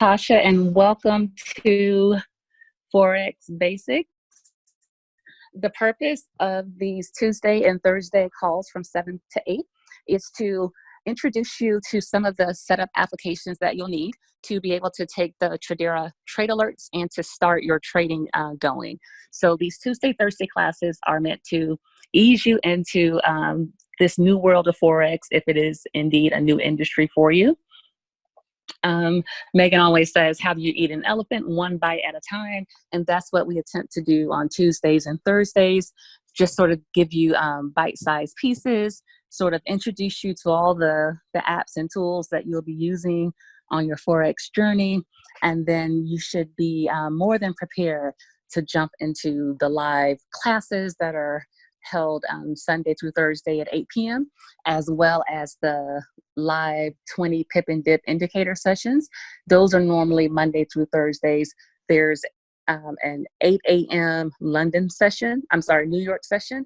Tasha, and welcome to Forex Basics. The purpose of these Tuesday and Thursday calls from 7 to 8 is to introduce you to some of the setup applications that you'll need to be able to take the Tradera trade alerts and to start your trading going. So these Tuesday, Thursday classes are meant to ease you into this new world of Forex, if it is indeed a new industry for you. Megan always says, how do you eat an elephant? One bite at a time. And that's what we attempt to do on Tuesdays and Thursdays. Just sort of give you bite-sized pieces, sort of introduce you to all the apps and tools that you'll be using on your Forex journey. And then you should be more than prepared to jump into the live classes that are held Sunday through Thursday at 8 p.m., as well as the live 20 pip and dip indicator sessions. Those are normally Monday through Thursdays. There's an 8 a.m. London session, New York session,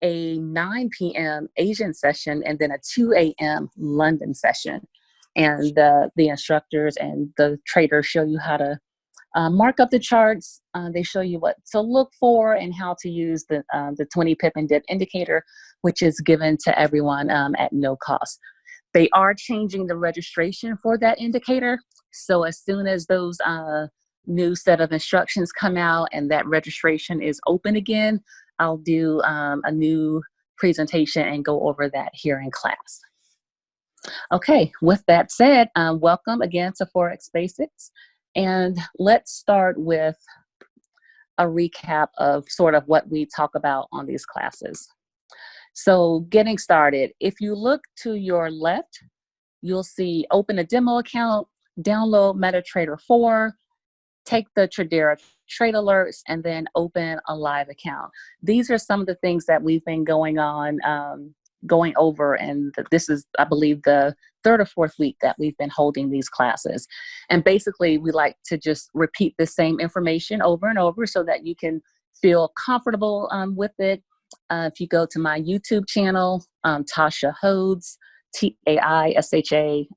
a 9 p.m. Asian session, and then a 2 a.m. London session. And the instructors and the traders show you how to mark up the charts. They show you what to look for and how to use the 20 pip and dip indicator, which is given to everyone at no cost. They are changing the registration for that indicator. So as soon as those new set of instructions come out and that registration is open again, I'll do a new presentation and go over that here in class. Okay, with that said, welcome again to Forex Basics. And let's start with a recap of sort of what we talk about on these classes. So getting started, if you look to your left, you'll see open a demo account, download MetaTrader 4, take the Tradera trade alerts, and then open a live account. These are some of the things that we've been going over, and this is, I believe, the third or fourth week that we've been holding these classes. And basically, we like to just repeat the same information over and over so that you can feel comfortable with it. If you go to my YouTube channel, Tasha Hodes, TAISHAHOD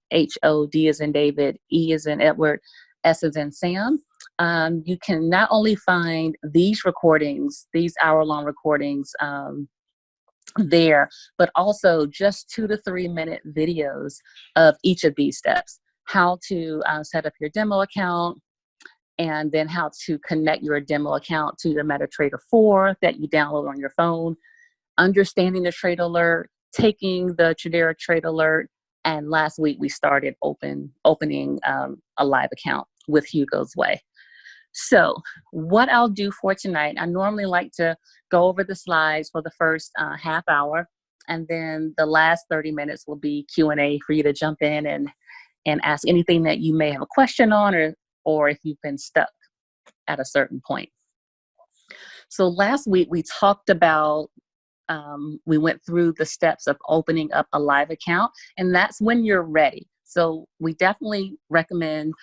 as in David, E as in Edward, S as in Sam, you can not only find these recordings, these hour-long recordings, there, but also just 2 to 3 minute videos of each of these steps: how to set up your demo account, and then how to connect your demo account to your MetaTrader 4 that you download on your phone, understanding the trade alert, taking the Tradera trade alert, and last week we started opening a live account with Hugosway. So what I'll do for tonight, I normally like to go over the slides for the first half hour, and then the last 30 minutes will be Q&A for you to jump in and ask anything that you may have a question on, or if you've been stuck at a certain point. So last week we talked about, we went through the steps of opening up a live account, and that's when you're ready. So we definitely recommend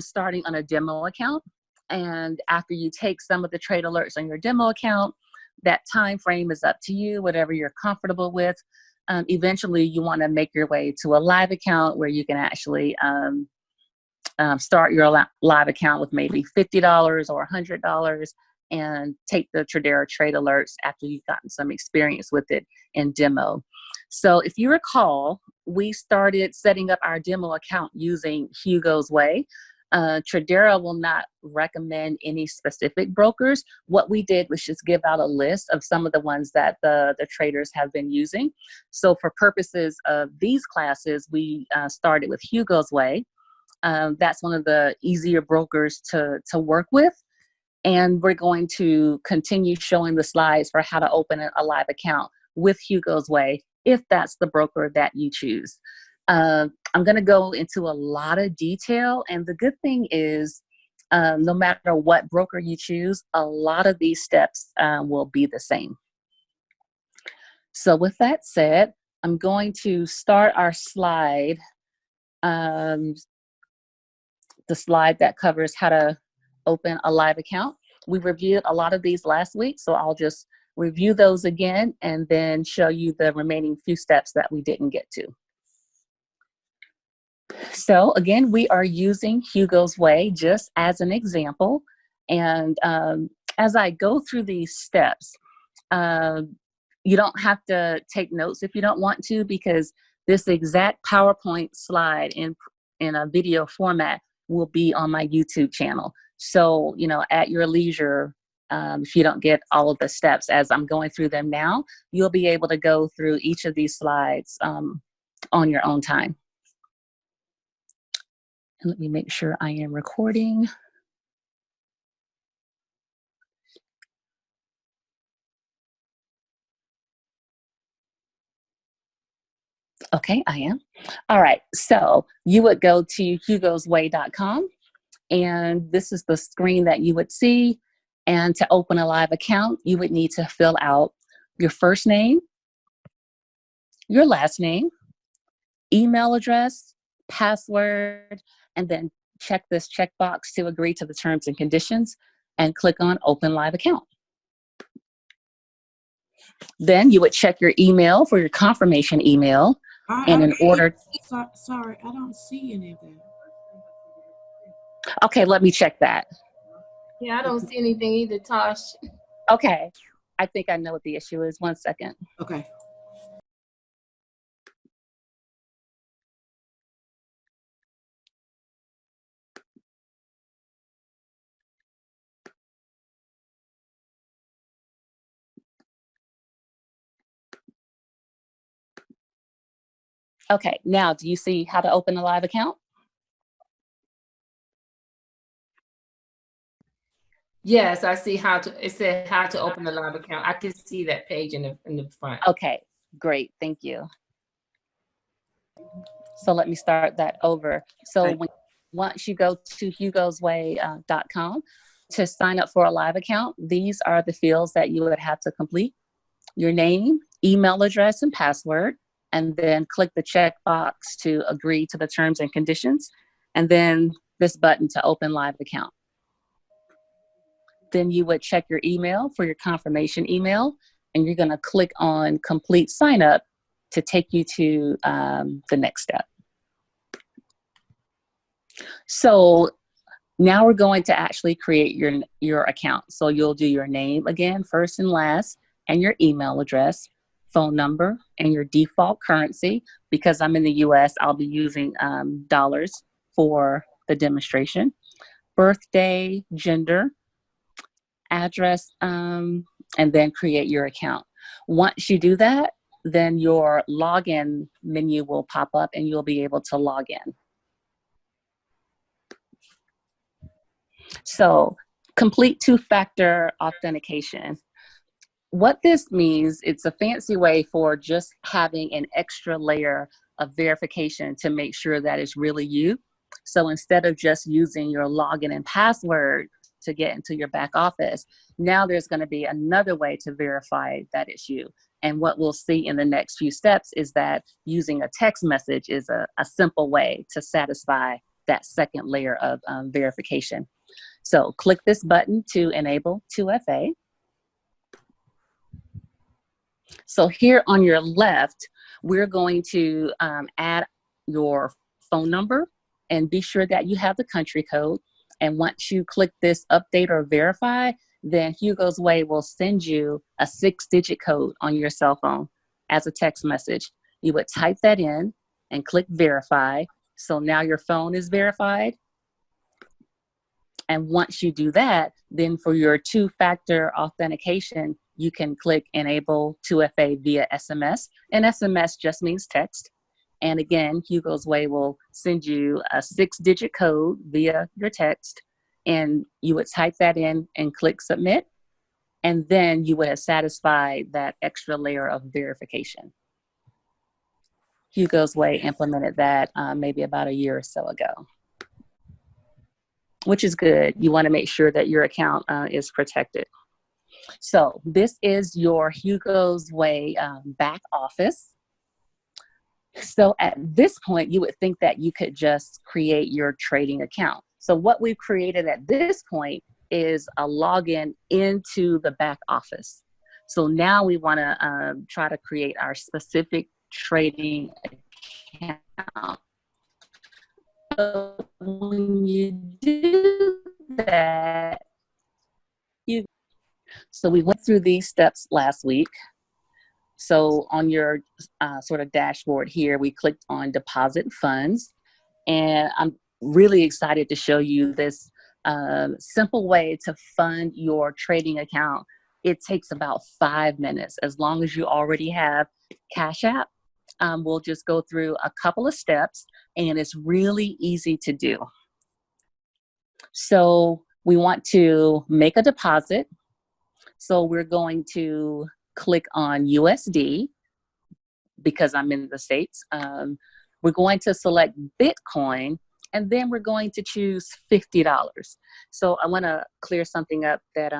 starting on a demo account. And after you take some of the trade alerts on your demo account, that time frame is up to you, whatever you're comfortable with. Eventually, you want to make your way to a live account where you can actually start your live account with maybe $50 or $100 and take the Tradera trade alerts after you've gotten some experience with it in demo. So if you recall, we started setting up our demo account using Hugosway. Tradera will not recommend any specific brokers. What we did was just give out a list of some of the ones that the traders have been using. So for purposes of these classes, we started with Hugosway. That's one of the easier brokers to work with. And we're going to continue showing the slides for how to open a live account with Hugosway, if that's the broker that you choose. I'm going to go into a lot of detail, and the good thing is no matter what broker you choose, a lot of these steps will be the same. So with that said, I'm going to start our slide, the slide that covers how to open a live account. We reviewed a lot of these last week, so I'll just review those again and then show you the remaining few steps that we didn't get to. So again, we are using Hugosway just as an example. And as I go through these steps, you don't have to take notes if you don't want to, because this exact PowerPoint slide in a video format will be on my YouTube channel. So, you know, at your leisure, if you don't get all of the steps as I'm going through them now, you'll be able to go through each of these slides on your own time. And let me make sure I am recording. Okay, I am. All right, so you would go to hugosway.com, and this is the screen that you would see. And to open a live account, you would need to fill out your first name, your last name, email address, password, and then check this checkbox to agree to the terms and conditions and click on Open Live Account. Then you would check your email for your confirmation email. And in order... Sorry, I don't see any of that. Okay, let me check that. Yeah, I don't see anything either, Tosh. Okay, I think I know what the issue is. 1 second. Okay. Okay, now do you see how to open a live account? Yes, I see how to, it said how to open a live account. I can see that page in the front. Okay, great, thank you. So let me start that over. So once you go to hugosway.com to sign up for a live account, these are the fields that you would have to complete: your name, email address, and password, and then click the checkbox to agree to the terms and conditions, and then this button to open live account. Then you would check your email for your confirmation email, and you're gonna click on complete sign up to take you to the next step. So now we're going to actually create your account. So you'll do your name again, first and last, and your email address, phone number, and your default currency. Because I'm in the US, I'll be using dollars for the demonstration. Birthday, gender, address, and then create your account. Once you do that, then your login menu will pop up and you'll be able to log in. So complete two-factor authentication. What this means, it's a fancy way for just having an extra layer of verification to make sure that it's really you. So instead of just using your login and password to get into your back office, now there's going to be another way to verify that it's you. And what we'll see in the next few steps is that using a text message is a simple way to satisfy that second layer of verification. So click this button to enable 2FA. So here on your left, we're going to add your phone number, and be sure that you have the country code. And once you click this update or verify, then Hugosway will send you a 6-digit code on your cell phone as a text message. You would type that in and click verify. So now your phone is verified. And once you do that, then for your two-factor authentication, you can click enable 2FA via SMS. And SMS just means text. And again, Hugosway will send you a 6-digit code via your text. And you would type that in and click submit. And then you would have satisfied that extra layer of verification. Hugosway implemented that maybe about a year or so ago, which is good. You want to make sure that your account is protected. So this is your Hugosway back office. So at this point, you would think that you could just create your trading account. So what we've created at this point is a login into the back office. So now we want to try to create our specific trading account. when you do that, so we went through these steps last week. So on your sort of dashboard here, we clicked on deposit funds, and I'm really excited to show you this simple way to fund your trading account. It takes about 5 minutes, as long as you already have Cash App. We'll just go through a couple of steps, and it's really easy to do. So we want to make a deposit. So we're going to click on USD because I'm in the States. We're going to select Bitcoin, and then we're going to choose $50. So I want to clear something up that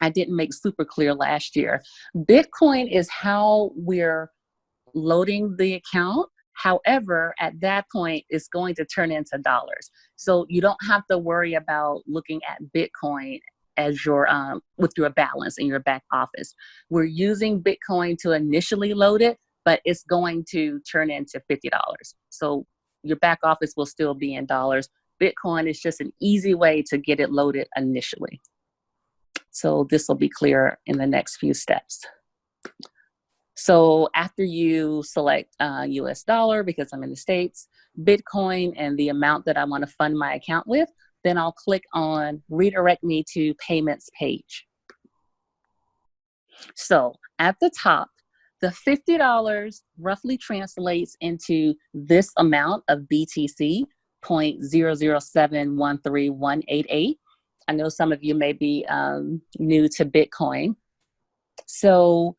I didn't make super clear last year. Bitcoin is how we're loading the account. However, at that point, it's going to turn into dollars. So you don't have to worry about looking at Bitcoin as your with your balance in your back office. We're using Bitcoin to initially load it, but it's going to turn into $50. So your back office will still be in dollars. Bitcoin is just an easy way to get it loaded initially. So this will be clear in the next few steps. So after you select US dollar, because I'm in the States, Bitcoin, and the amount that I want to fund my account with, then I'll click on redirect me to payments page. So at the top, the $50 roughly translates into this amount of BTC, 0.00713,188. I know some of you may be new to Bitcoin. So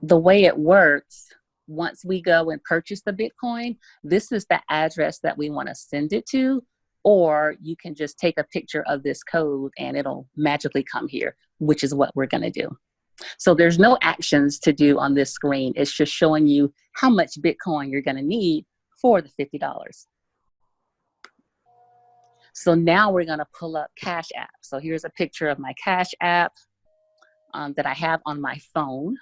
the way it works, once we go and purchase the Bitcoin, this is the address that we want to send it to, or you can just take a picture of this code and it'll magically come here, which is what we're going to do. So there's no actions to do on this screen. It's just showing you how much Bitcoin you're going to need for the $50. So now we're going to pull up Cash App. So here's a picture of my Cash App that I have on my phone.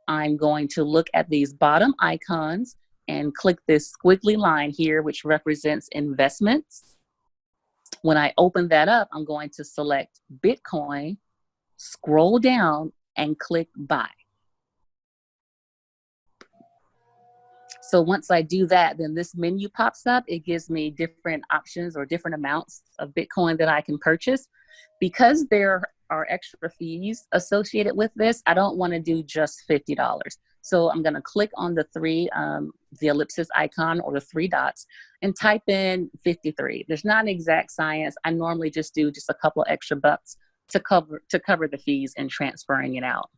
I'm going to look at these bottom icons and click this squiggly line here, which represents investments. When I open that up, I'm going to select Bitcoin, scroll down, and click Buy. So once I do that, then this menu pops up. It gives me different options or different amounts of Bitcoin that I can purchase. Because there are extra fees associated with this, I don't want to do just $50. So I'm going to click on the the ellipsis icon or the 3 dots and type in 53. There's not an exact science. I normally just do just a couple extra bucks to cover the fees and transferring it out.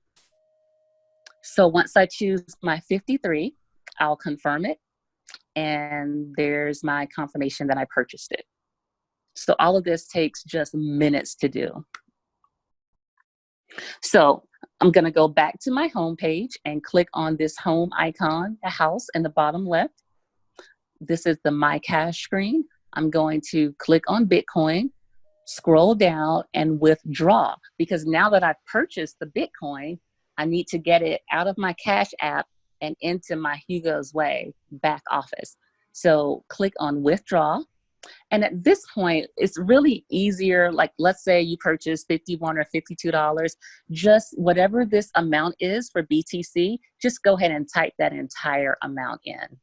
So once I choose my 53, I'll confirm it, and there's my confirmation that I purchased it. So all of this takes just minutes to do. So I'm going to go back to my home page and click on this home icon, the house in the bottom left. This is the My Cash screen. I'm going to click on Bitcoin, scroll down, and withdraw, because now that I've purchased the Bitcoin, I need to get it out of my Cash App and into my Hugosway back office. So click on withdraw. And at this point, it's really easier. Like, let's say you purchase $51 or $52, just whatever this amount is for BTC, just go ahead and type that entire amount in.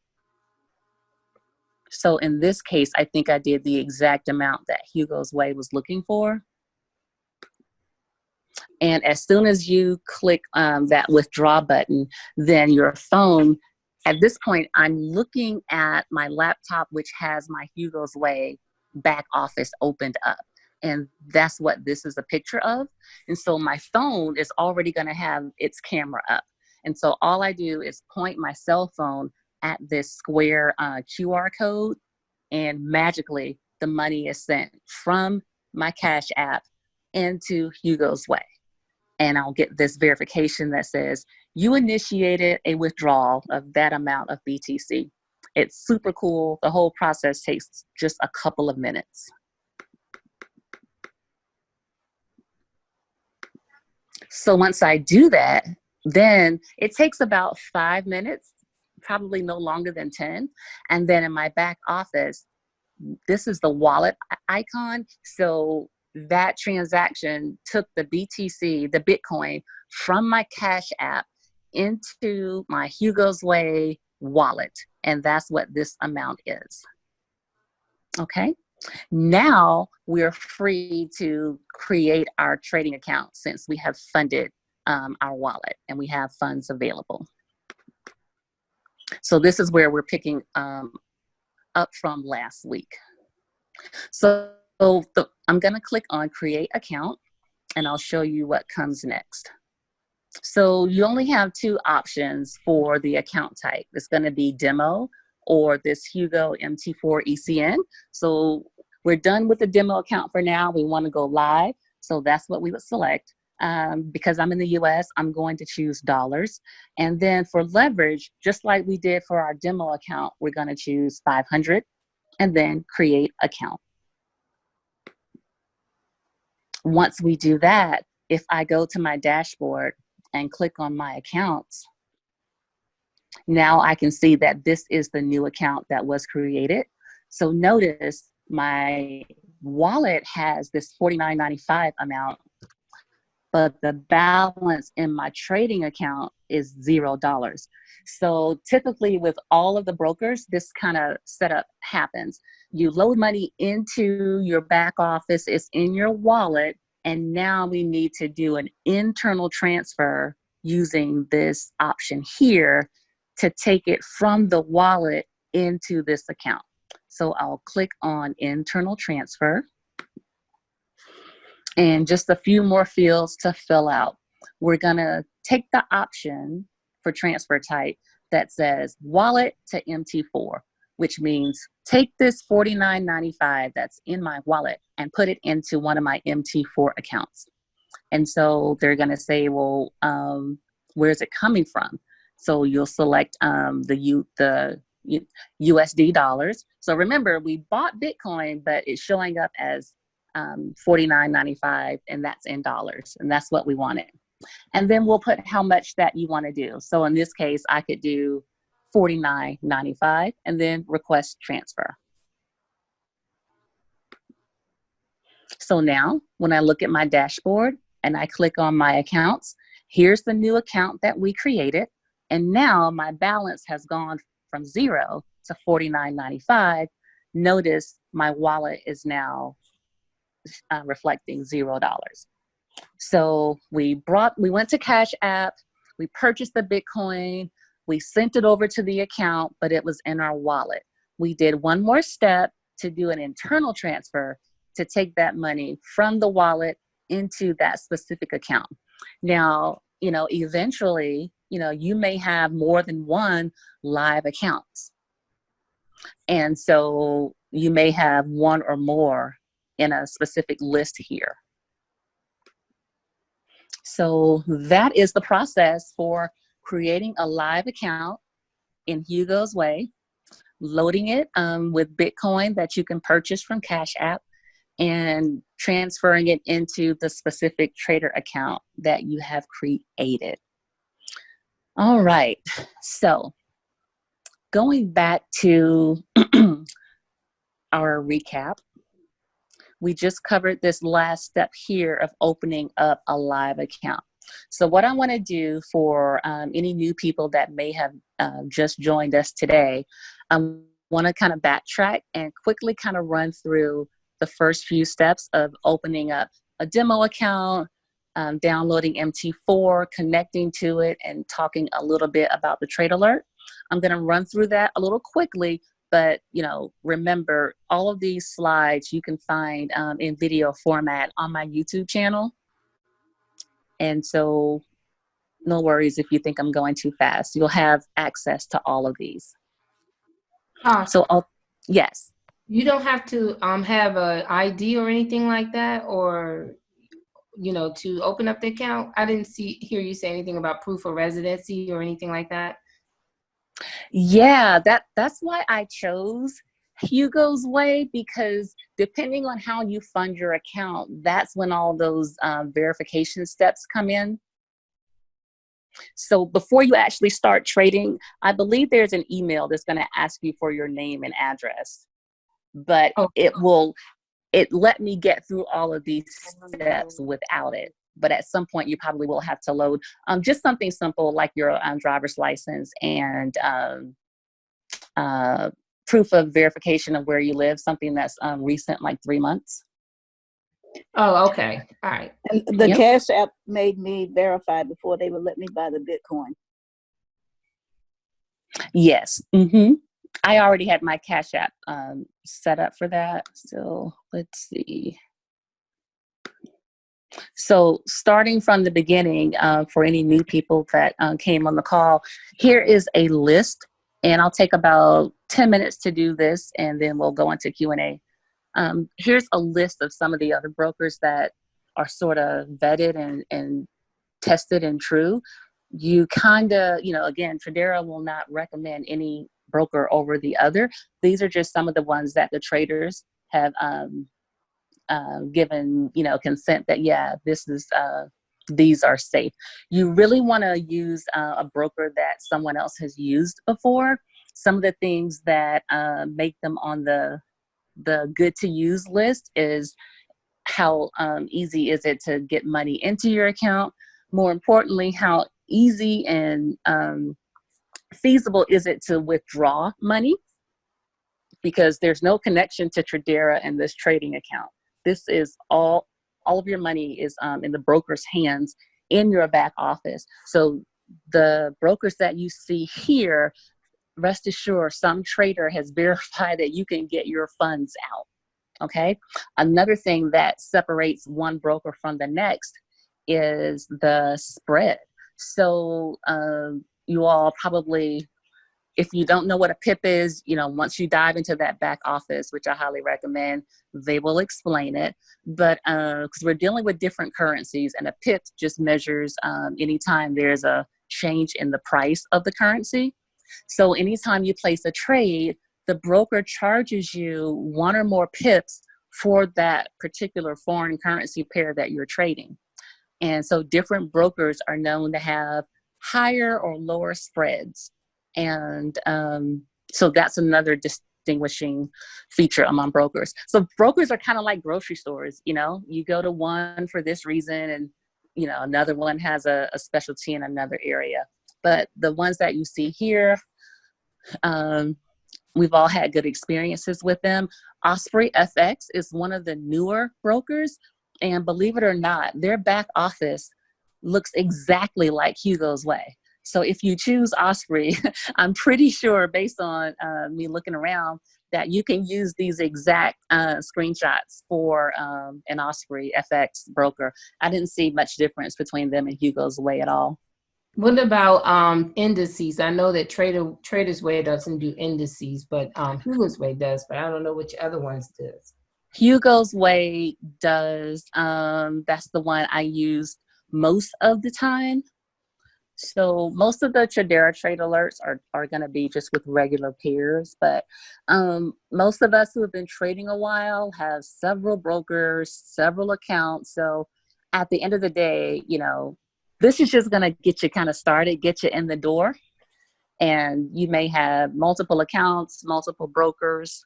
So in this case, I think I did the exact amount that Hugosway was looking for. And as soon as you click that withdraw button, then your phone, at this point, I'm looking at my laptop, which has my Hugosway back office opened up. And that's what this is a picture of. And so my phone is already going to have its camera up. And so all I do is point my cell phone at this square QR code, and magically the money is sent from my Cash App into Hugosway. And I'll get this verification that says you initiated a withdrawal of that amount of BTC. It's super cool. The whole process takes just a couple of minutes. So once I do that, then it takes about 5 minutes, probably no longer than 10. And then in my back office, this is the wallet icon. So that transaction took the BTC, the Bitcoin, from my Cash App into my Hugosway wallet. And that's what this amount is. Okay. Now we're free to create our trading account since we have funded our wallet and we have funds available. So this is where we're picking up from last week. So I'm going to click on create account and I'll show you what comes next. So you only have two options for the account type. It's going to be demo or this Hugo MT4 ECN. So we're done with the demo account for now. We want to go live. So that's what we would select. Because I'm in the US, I'm going to choose dollars. And then for leverage, just like we did for our demo account, we're going to choose 500 and then create account. Once we do that, if I go to my dashboard and click on my accounts, now I can see that this is the new account that was created. So notice my wallet has this $49.95 amount, but the balance in my trading account is $0. So typically with all of the brokers, this kind of setup happens. You load money into your back office, it's in your wallet, and now we need to do an internal transfer using this option here to take it from the wallet into this account. So I'll click on internal transfer. And just a few more fields to fill out. We're gonna take the option for transfer type that says wallet to MT4, which means take this $49.95 that's in my wallet and put it into one of my MT4 accounts. And so they're gonna say, well, where's it coming from? So you'll select the USD dollars. So remember, we bought Bitcoin, but it's showing up as $49.95, and that's in dollars, and that's what we wanted. And then we'll put how much that you want to do. So in this case, I could do $49.95 and then request transfer. So now when I look at my dashboard and I click on my accounts, here's the new account that we created. And now my balance has gone from 0 to $49.95. Notice my wallet is now reflecting $0. So we went to Cash App, we purchased the Bitcoin, we sent it over to the account, but it was in our wallet. We did one more step to do an internal transfer to take that money from the wallet into that specific account. Now, eventually, you may have more than one live accounts. And so you may have one or more in a specific list here. So that is the process for creating a live account in Hugosway, loading it with Bitcoin that you can purchase from Cash App, and transferring it into the specific trader account that you have created. All right, so going back to our recap, we just covered this last step here of opening up a live account. So what I want to do for any new people that may have just joined us today, I want to kind of backtrack and quickly kind of run through the first few steps of opening up a demo account, downloading MT4, connecting to it, and talking a little bit about the trade alert. I'm going to run through that a little quickly, but remember, all of these slides you can find in video format on my YouTube channel. And so no worries if you think I'm going too fast. You'll have access to all of these. Yes. You don't have to have an ID or anything like that, or to open up the account. I didn't hear you say anything about proof of residency or anything like that. Yeah, that's why I chose Hugosway, because depending on how you fund your account, that's when all those verification steps come in. So before you actually start trading, I believe there's an email that's going to ask you for your name and address. but Oh, it let me get through all of these steps without it. But at some point, you probably will have to load just something simple like your driver's license and proof of verification of where you live, something that's recent, like 3 months. oh, okay. All right. And the Yep. Cash App made me verify before they would let me buy the Bitcoin. Yes. I already had my Cash App set up for that. So let's see. So starting from the beginning, for any new people that came on the call, here is a list, and I'll take about 10 minutes to do this, and then we'll go into Q&A. Here's a list of some of the other brokers that are sort of vetted and tested and true. You kind of, again, Tradera will not recommend any broker over the other. These are just some of the ones that the traders have given, consent that, yeah, these are safe. You really want to use a broker that someone else has used before. Some of the things that make them on the good to use list is how easy is it to get money into your account. More importantly, how easy and feasible is it to withdraw money, because there's no connection to Tradera and this trading account. This is all of your money is in the broker's hands in your back office. So the brokers that you see here, rest assured, some trader has verified that you can get your funds out. Okay. Another thing that separates one broker from the next is the spread. So you all probably, if you don't know what a PIP is, once you dive into that back office, which I highly recommend, they will explain it. But because we're dealing with different currencies, and a PIP just measures anytime there's a change in the price of the currency. So anytime you place a trade, the broker charges you one or more pips for that particular foreign currency pair that you're trading. And so different brokers are known to have higher or lower spreads. And so that's another distinguishing feature among brokers. So brokers are kind of like grocery stores. You go to one for this reason, and another one has a specialty in another area. But the ones that you see here, we've all had good experiences with them. Osprey FX is one of the newer brokers, and believe it or not, their back office looks exactly like Hugosway. So if you choose Osprey, I'm pretty sure, based on me looking around, that you can use these exact screenshots for an Osprey FX broker. I didn't see much difference between them and Hugosway at all. What about indices? I know that Trader's Way doesn't do indices, but Hugosway does, but I don't know which other ones does. Hugosway does. That's the one I use most of the time. So most of the Tradera trade alerts are going to be just with regular pairs, but most of us who have been trading a while have several brokers, several accounts. So at the end of the day, this is just going to get you kind of started, get you in the door. And you may have multiple accounts, multiple brokers.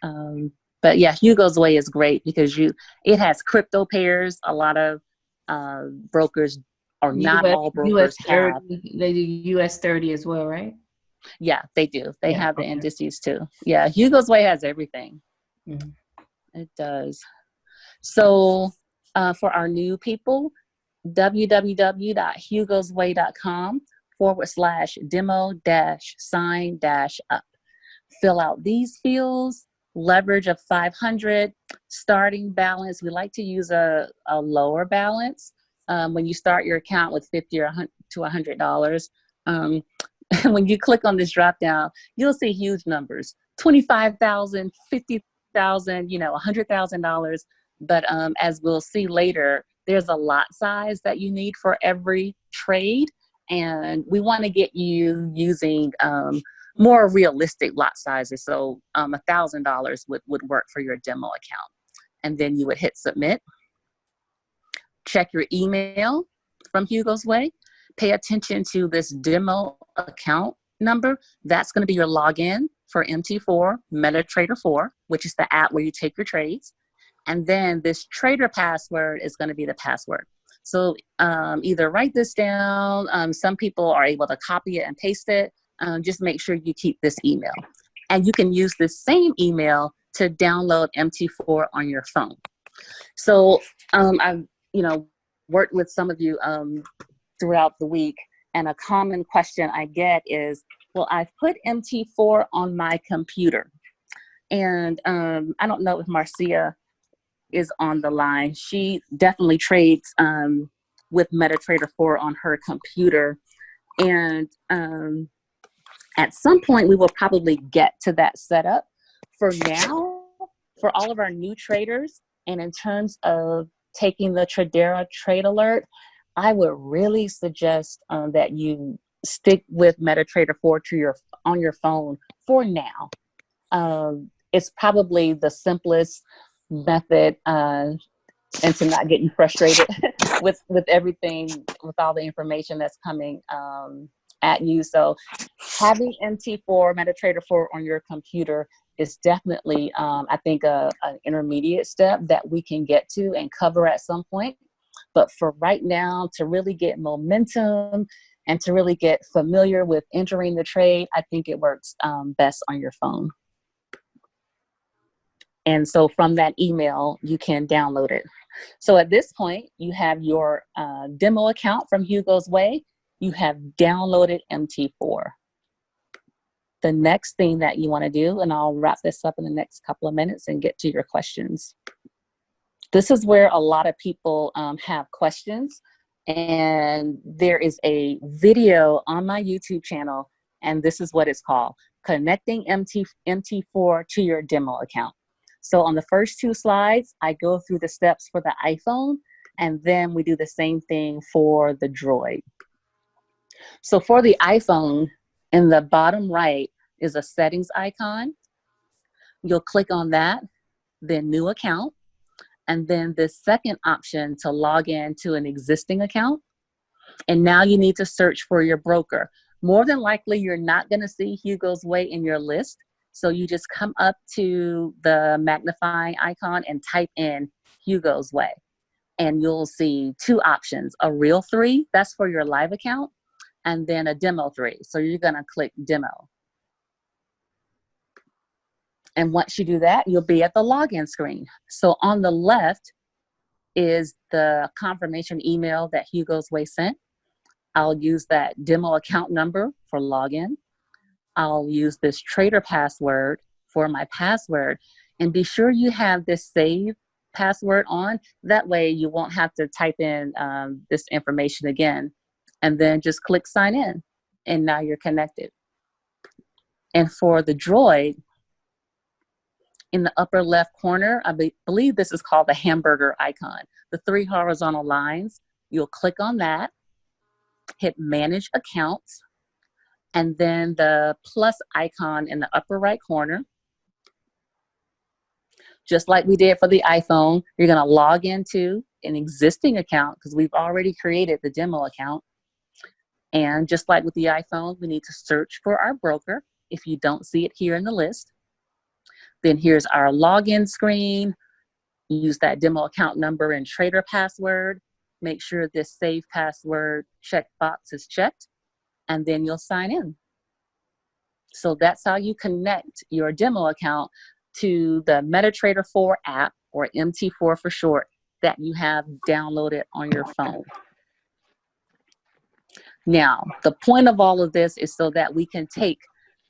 But yeah, Hugosway is great because it has crypto pairs. A lot of brokers, or not all brokers, have. They do US 30 as well, right? Yeah, they do. They have the indices too. Yeah, Hugosway has everything. Mm-hmm. It does. So for our new people, www.hugosway.com/demo-sign-up. Fill out these fields. Leverage of 500, starting balance. We like to use a lower balance when you start your account with $50 to $100. When you click on this drop down, you'll see huge numbers: $25,000, $50,000, $100,000. But as we'll see later, there's a lot size that you need for every trade, and we want to get you using more realistic lot sizes. So $1,000 would work for your demo account. And then you would hit submit. Check your email from Hugosway. Pay attention to this demo account number. That's going to be your login for MT4, MetaTrader 4, which is the app where you take your trades. And then this trader password is going to be the password. So either write this down. Some people are able to copy it and paste it. Just make sure you keep this email. And you can use this same email to download MT4 on your phone. So I've worked with some of you throughout the week, and a common question I get is, well, I've put MT4 on my computer. And I don't know if Marcia is on the line. She definitely trades with MetaTrader 4 on her computer. And at some point, we will probably get to that setup. For now, for all of our new traders, and in terms of taking the Tradera Trade Alert, I would really suggest that you stick with MetaTrader 4 on your phone for now. It's probably the simplest method and to not getting frustrated with everything, with all the information that's coming at you. So having MT4, MetaTrader 4 on your computer is definitely, I think, an intermediate step that we can get to and cover at some point. But for right now, to really get momentum and to really get familiar with entering the trade, I think it works best on your phone. And so from that email, you can download it. So at this point, you have your demo account from Hugosway. You have downloaded MT4. The next thing that you want to do, and I'll wrap this up in the next couple of minutes and get to your questions. This is where a lot of people have questions. And there is a video on my YouTube channel, and this is what it's called: Connecting MT4 to your demo account. So on the first two slides, I go through the steps for the iPhone, and then we do the same thing for the Droid. So for the iPhone, in the bottom right is a settings icon. You'll click on that, then new account, and then the second option to log in to an existing account. And now you need to search for your broker. More than likely, you're not going to see Hugosway in your list. So you just come up to the magnifying icon and type in Hugosway. And you'll see two options: a real 3, that's for your live account, and then a demo 3. So you're going to click demo. And once you do that, you'll be at the login screen. So on the left is the confirmation email that Hugosway sent. I'll use that demo account number for login. I'll use this trader password for my password. And be sure you have this save password on. That way you won't have to type in this information again. And then just click sign in. And now you're connected. And for the Droid, in the upper left corner, I believe this is called the hamburger icon. The 3 horizontal lines, you'll click on that, hit manage accounts, and then the plus icon in the upper right corner. Just like we did for the iPhone, you're gonna log into an existing account because we've already created the demo account. And just like with the iPhone, we need to search for our broker if you don't see it here in the list. Then here's our login screen. Use that demo account number and trader password. Make sure this save password checkbox is checked, and then you'll sign in. So that's how you connect your demo account to the MetaTrader 4 app, or MT4 for short, that you have downloaded on your phone. Now, the point of all of this is so that we can take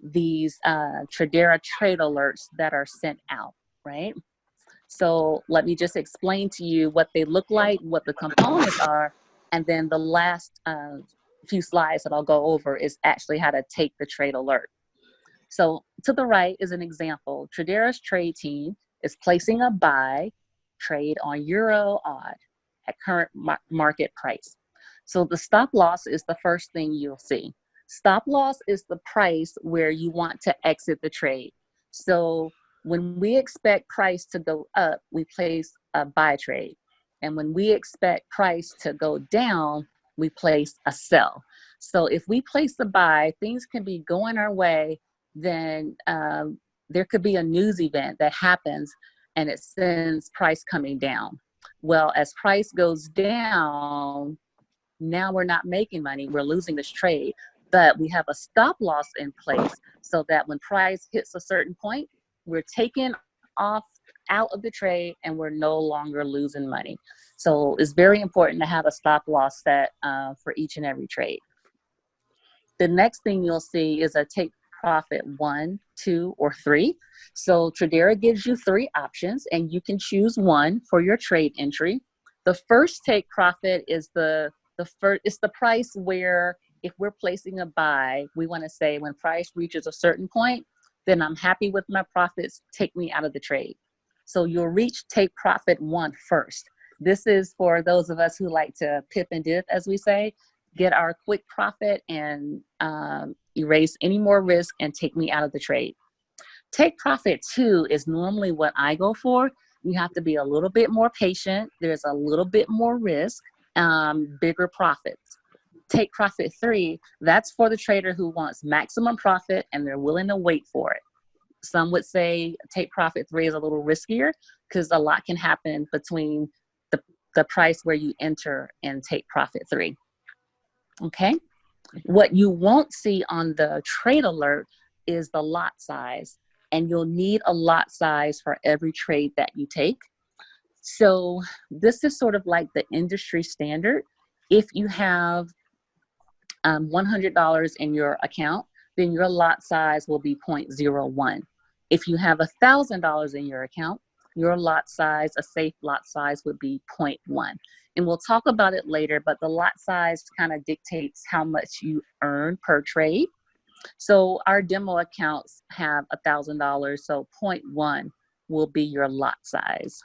these Tradera trade alerts that are sent out, right? So let me just explain to you what they look like, what the components are, and then the last few slides that I'll go over is actually how to take the trade alert. So to the right is an example. Tradera's trade team is placing a buy trade on Euro odd at current market price. So the stop loss is the first thing you'll see. Stop loss is the price where you want to exit the trade. So when we expect price to go up, we place a buy trade. And when we expect price to go down, we place a sell. So if we place the buy, things can be going our way then there could be a news event that happens and it sends price coming down. Well, as price goes down, now we're not making money, we're losing this trade, but we have a stop loss in place so that when price hits a certain point, we're taken off out of the trade and we're no longer losing money. So it's very important to have a stop loss set for each and every trade. The next thing you'll see is a take profit 1, 2, or 3. So Tradera gives you 3 options and you can choose one for your trade entry. The first take profit is the price where if we're placing a buy, we want to say when price reaches a certain point, then I'm happy with my profits, take me out of the trade. So you'll reach take profit 1 first. This is for those of us who like to pip and dip, as we say, get our quick profit and erase any more risk and take me out of the trade. Take profit 2 is normally what I go for. You have to be a little bit more patient. There's a little bit more risk, bigger profits. Take profit 3, that's for the trader who wants maximum profit and they're willing to wait for it. Some would say take profit 3 is a little riskier because a lot can happen between the price where you enter and take profit 3. Okay, what you won't see on the trade alert is the lot size, and you'll need a lot size for every trade that you take. So this is sort of like the industry standard. If you have $100 in your account, then your lot size will be 0.01. If you have $1,000 in your account, your lot size, a safe lot size, would be 0.1. And we'll talk about it later, but the lot size kind of dictates how much you earn per trade. So our demo accounts have $1,000, so 0.1 will be your lot size.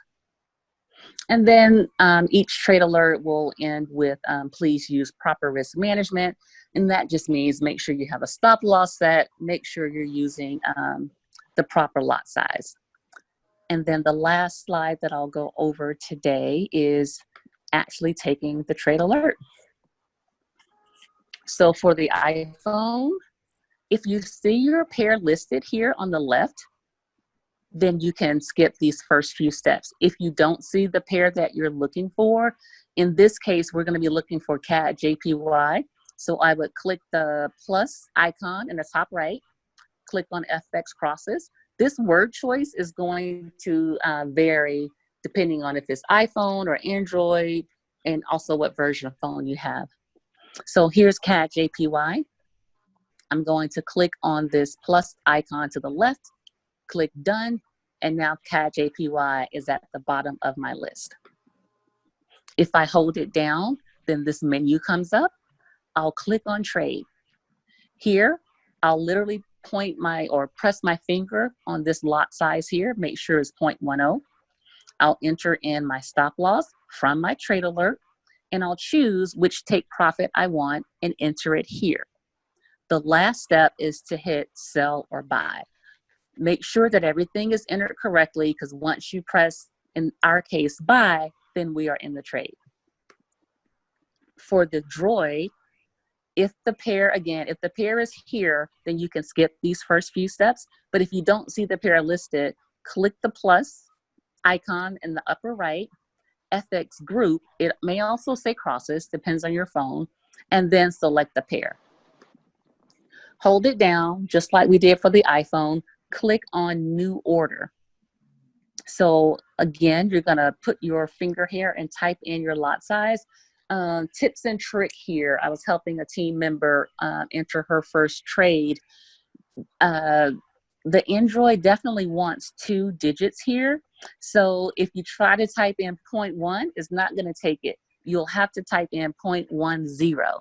And then each trade alert will end with, please use proper risk management. And that just means make sure you have a stop loss set, make sure you're using the proper lot size. And then the last slide that I'll go over today is actually taking the trade alert. So for the iPhone, if you see your pair listed here on the left, then you can skip these first few steps. If you don't see the pair that you're looking for, in this case, we're going to be looking for CAD JPY. So I would click the plus icon in the top right, click on FX crosses. This word choice is going to vary depending on if it's iPhone or Android, and also what version of phone you have. So here's CAD JPY. I'm going to click on this plus icon to the left, click done, and now CAD JPY is at the bottom of my list. If I hold it down, then this menu comes up. I'll click on trade. Here, I'll literally press my finger on this lot size here, make sure it's 0.10. I'll enter in my stop loss from my trade alert, and I'll choose which take profit I want and enter it here. The last step is to hit sell or buy. Make sure that everything is entered correctly, because once you press, in our case, buy, then we are in the trade. For the Droid, if the pair is here, then you can skip these first few steps. But if you don't see the pair listed, click the plus icon in the upper right, FX group. It may also say crosses, depends on your phone, and then select the pair. Hold it down, just like we did for the iPhone. Click on new order. So again, you're gonna put your finger here and type in your lot size. Tips and trick here. I was helping a team member enter her first trade. The Android definitely wants 2 digits here. So if you try to type in 0.1, it's not gonna take it. You'll have to type in 0.10.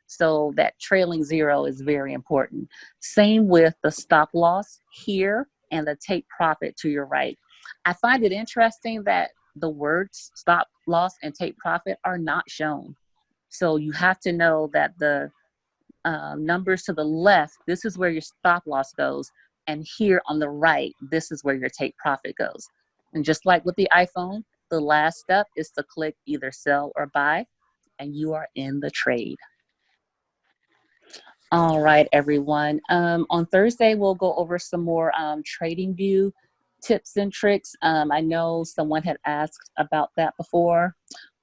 So that trailing 0 is very important. Same with the stop loss here and the take profit to your right. I find it interesting that the words stop loss and take profit are not shown. So you have to know that the numbers to the left, this is where your stop loss goes. And here on the right, this is where your take profit goes. And just like with the iPhone, the last step is to click either sell or buy, and you are in the trade. All right, everyone. On Thursday, we'll go over some more TradingView tips and tricks. I know someone had asked about that before.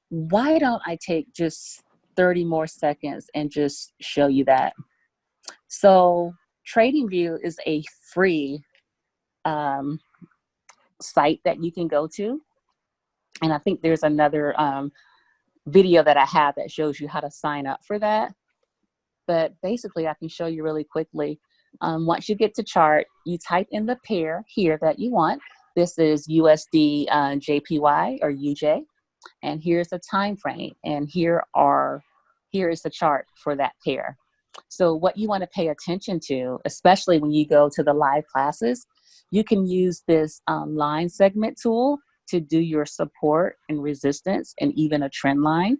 Why don't I take just 30 more seconds and just show you that? So TradingView is a free site that you can go to. And I think there's another video that I have that shows you how to sign up for that. But basically, I can show you really quickly. Once you get to chart, you type in the pair here that you want. This is USD JPY or UJ. And here's the time frame. And here is the chart for that pair. So what you want to pay attention to, especially when you go to the live classes, you can use this line segment tool to do your support and resistance and even a trend line.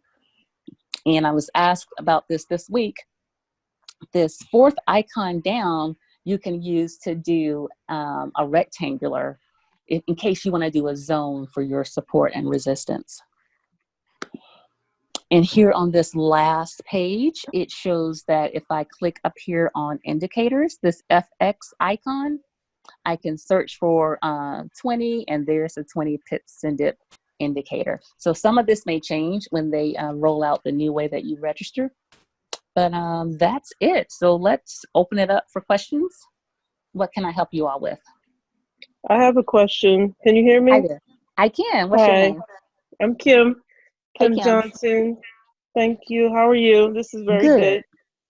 And I was asked about this week. This fourth icon down, you can use to do a rectangular in case you want to do a zone for your support and resistance. And here on this last page, it shows that if I click up here on indicators, this FX icon, I can search for 20, and there's a 20 pips and dip indicator. So some of this may change when they roll out the new way that you register. But that's it. So let's open it up for questions. What can I help you all with? I have a question. Can you hear me? Hi there. I can. What's your Hi, name? I'm Kim. Hey, Kim Kim. Johnson. Thank you. How are you? This is very good.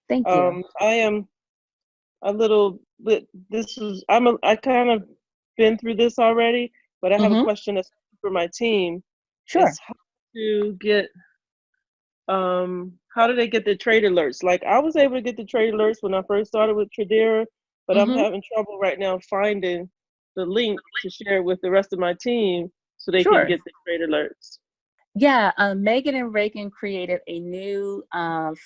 Thank you. I am a little bit. I kind of been through this already, but I have a question that's for my team. Sure. Is how to get how do they get the trade alerts? Like I was able to get the trade alerts when I first started with Tradera, but I'm having trouble right now finding the link to share with the rest of my team so they can get the trade alerts. Yeah, Megan and Reagan created a new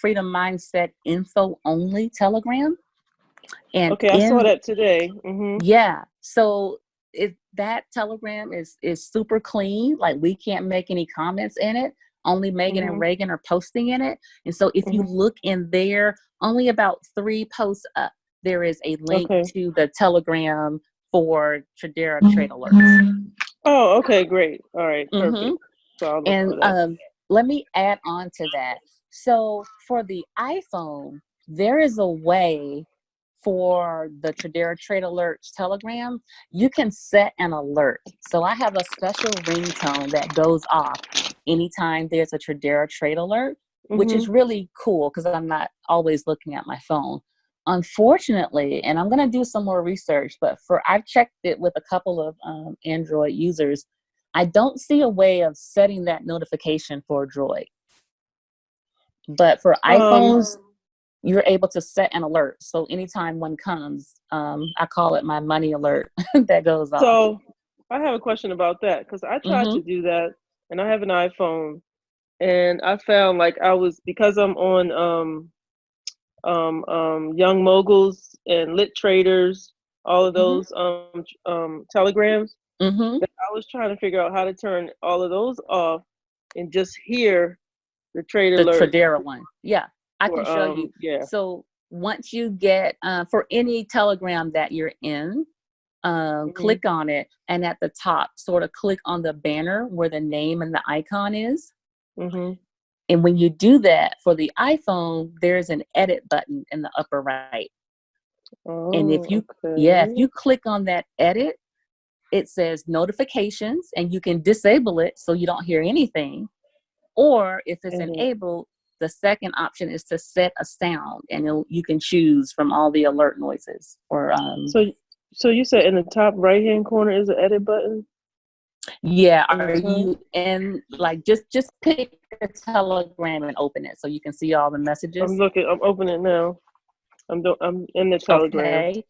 Freedom Mindset info only Telegram. And okay, I saw that today. Yeah, so that Telegram is super clean. Like we can't make any comments in it. Only Megan and Reagan are posting in it. And so if you look in there, only about 3 posts up, there is a link to the Telegram for Tradera trade alerts. Oh, okay, great. All right, perfect. So I'll look for that. Let me add on to that. So for the iPhone, there is a way for the Tradera Trade Alerts Telegram, you can set an alert. So I have a special ringtone that goes off anytime there's a Tradera Trade Alert, which is really cool because I'm not always looking at my phone. Unfortunately, and I'm going to do some more research, but I've checked it with a couple of Android users, I don't see a way of setting that notification for Droid. But for iPhones, you're able to set an alert. So anytime one comes, I call it my money alert that goes off. So I have a question about that because I tried to do that and I have an iPhone and I found like because I'm on Young Moguls and Lit Traders, all of those telegrams, that I was trying to figure out how to turn all of those off and just hear the trade alert. The Tradera one. Yeah. I can show you. Yeah. So once you get, for any Telegram that you're in, click on it, and at the top, sort of click on the banner where the name and the icon is. And when you do that for the iPhone, there's an edit button in the upper right. And if you click on that edit, it says notifications, and you can disable it so you don't hear anything. Or if it's enabled, the second option is to set a sound, and you can choose from all the alert noises. Or so you said in the top right hand corner is an edit button? Yeah. Are you in, like, just pick a Telegram and open it so you can see all the messages? I'm opening it now. I'm in the Telegram.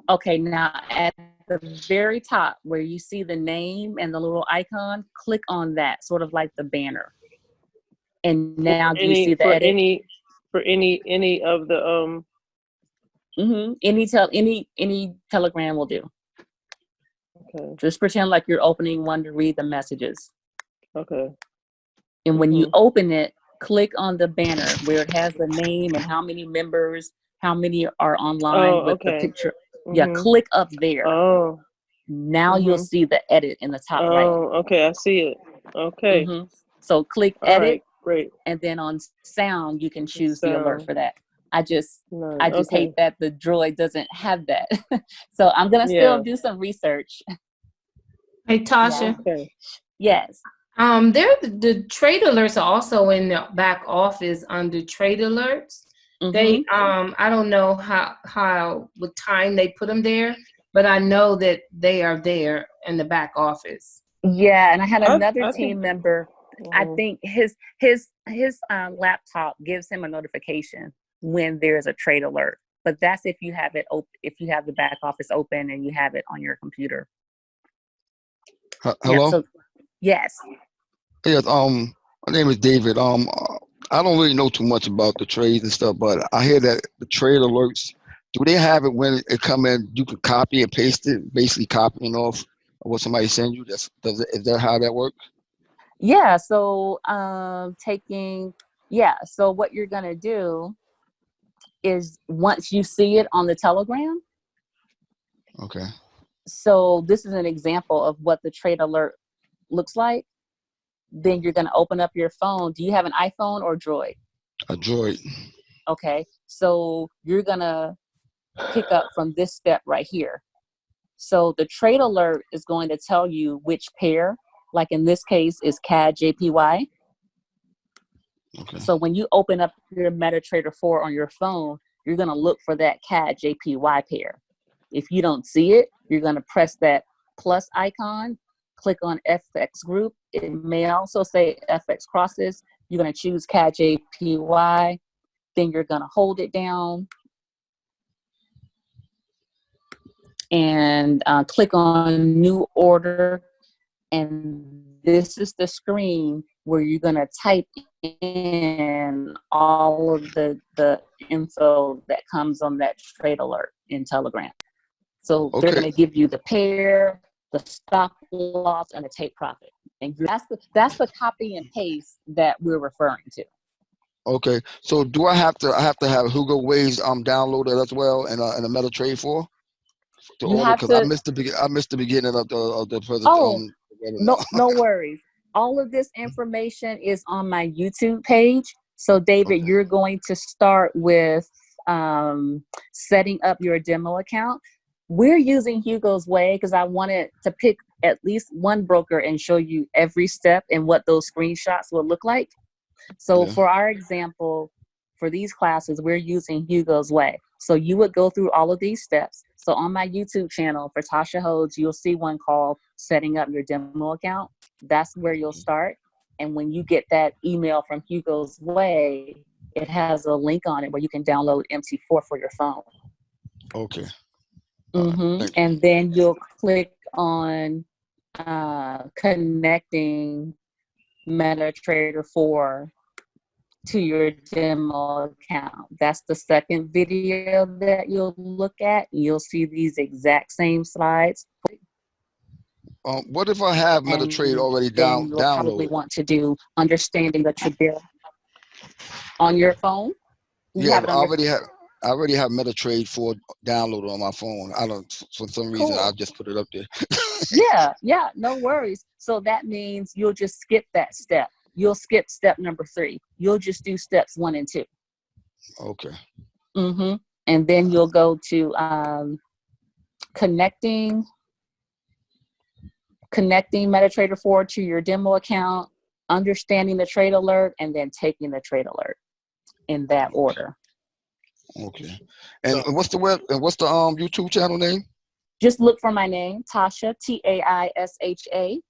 Okay, now at the very top where you see the name and the little icon, click on that, sort of like the banner. And now do you see the edit? For any of the any Telegram will do. Okay. Just pretend like you're opening one to read the messages. Okay. And when you open it, click on the banner where it has the name and how many members, how many are online Oh, with the okay. picture. Yeah, click up there. Oh. Now you'll see the edit in the top right. Oh, okay, I see it. Okay. So click All edit, right, great. and then on sound you can choose the alert Sound. for that. I just Okay. hate that the Droid doesn't have that. So I'm gonna still do some research. Hey, Tasha. Okay. Yes. The trade alerts are also in the back office under trade alerts. They, I don't know how what time they put them there, but I know that they are there in the back office. Yeah, and I had another I team think, member. I think his laptop gives him a notification when there's a trade alert. But that's if you have it open, if you have the back office open and you have it on your computer. Hello? Yeah, so, yes. Yes, my name is David. I don't really know too much about the trades and stuff, but I hear that the trade alerts, do they have it when it come in, you can copy and paste it, basically copying off what somebody sends you? Is that how that works? Yeah, so so what you're gonna do is once you see it on the Telegram. Okay. So this is an example of what the trade alert looks like. Then you're gonna open up your phone. Do you have an iPhone or Droid? A Droid. Okay, so you're gonna pick up from this step right here. So the trade alert is going to tell you which pair, like in this case is CAD JPY. Okay. So when you open up your MetaTrader 4 on your phone, you're going to look for that CAD JPY pair. If you don't see it, you're going to press that plus icon, click on FX group. It may also say FX crosses. You're going to choose CAD JPY. Then you're going to hold it down and click on new order. And this is the screen where you're going to type in all of the info that comes on that trade alert in Telegram. So they're going to give you the pair, the stop loss, and the take profit. And that's the copy and paste that we're referring to. Okay. So do I have to have Hugosway downloaded as well and a MetaTrader 4 to You order? have Because to. I missed the beginning of the presentation. Oh, no worries. All of this information is on my YouTube page. So David, you're going to start with setting up your demo account. We're using Hugosway because I wanted to pick at least one broker and show you every step and what those screenshots will look like. So for our example, for these classes, we're using Hugosway. So you would go through all of these steps. So on my YouTube channel for Tasha Hodes, you'll see one called Setting Up Your Demo Account. That's where you'll start. And when you get that email from Hugosway, it has a link on it where you can download MT4 for your phone. Okay. And then you'll click on connecting MetaTrader 4 to your demo account. That's the second video that you'll look at. You'll see these exact same slides. What if I have MetaTrader already downloaded? You'll probably want to do understanding the Tradira on your phone. You have it on I already have MetaTrader 4 downloaded on my phone. I don't, for some reason, I just put it up there. Yeah, no worries. So that means you'll just skip that step. You'll skip step number 3. You'll just do steps 1 and 2. Okay. And then you'll go to connecting MetaTrader 4 to your demo account, understanding the trade alert, and then taking the trade alert in that order. Okay. And what's the YouTube channel name? Just look for my name, Tasha, Taisha,